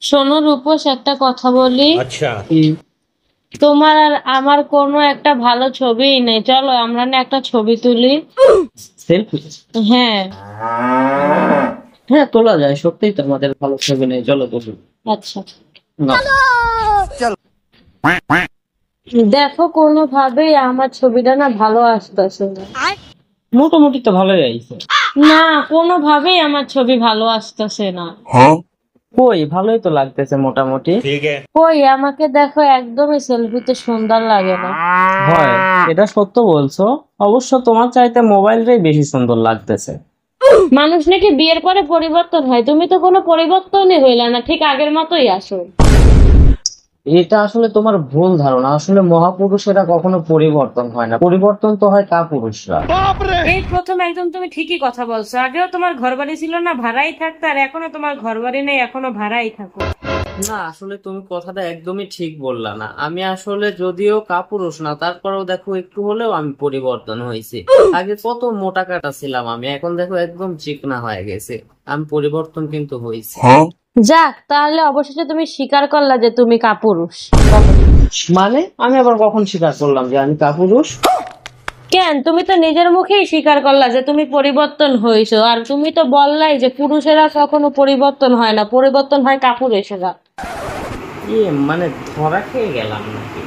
শোনো রূপস, একটা কথা বলি। अच्छा। তোমার আর আমার কোনো একটা ভালো ছবিই নেই, চলো আমরা না একটা ছবি তুলি। সেলফি? হ্যাঁ। হ্যাঁ, তোলা যায়, সত্যিই তো আমাদের ভালো ছবি নেই, চলো তুলি। আচ্ছা, না, দেখো কোনোভাবেই আমার ছবিটা না ভালো আসতেছে না। মোটামুটি তো ভালোই আইছে। না, কোনোভাবেই আমার ছবি ভালো আসতেছে না। কই, ভালোই তো লাগতেছে মোটামুটি। ठीक है। কই আমাকে দেখো, একদমই সেলফিতে সুন্দর লাগে না। হয়, এটা সত্য বলছো। অবশ্য তোমার চাইতে মোবাইলটাই বেশি সুন্দর লাগতেছে। মানুষ নাকি বিয়ের পরে পরিবর্তন হয়, তুমি তো কোনো পরিবর্তনই হইলা না, ঠিক আগের মতোই আসো। এটা আসলে তোমার ভুল ধারণা। আসলে মহাপুরুষেরা কখনো পরিবর্তন হয় না, পরিবর্তন তো হয় কাপুরুষরা। এই প্রথম একদম তুমি ঠিকই কথা বলছো। আগেও তোমার ঘর বাড়ি ছিল না, ভাড়াই থাকতো, আর এখনো তোমার ঘর বাড়ি নেই, এখনো ভাড়াই থাকো। না, আসলে তুমি কথাটা একদমই ঠিক বললা না। আমি আসলে যদিও কাপুরুষ না, তারপরেও দেখো একটু হলেও আমি পরিবর্তন হয়েছি। আগে কত মোটা কাটা ছিলাম আমি, এখন দেখো একদম চিকনা হয়ে গেছে। আমি পরিবর্তন কিন্তু হয়েছি। যাক, তাহলে অবশেষে তুমি স্বীকার করলা যে তুমি কাপুরুষ। মানে আমি আবার কখন স্বীকার করলাম যে আমি কাপুরুষ? কেন, তুমি তো নিজের মুখেই স্বীকার করলা যে তুমি পরিবর্তন হয়েছো, আর তুমি তো বললাই যে পুরুষেরা কখনো পরিবর্তন হয় না, পরিবর্তন হয় কাপুরুষেরা। মানে ধরা খেয়ে গেলাম নাকি?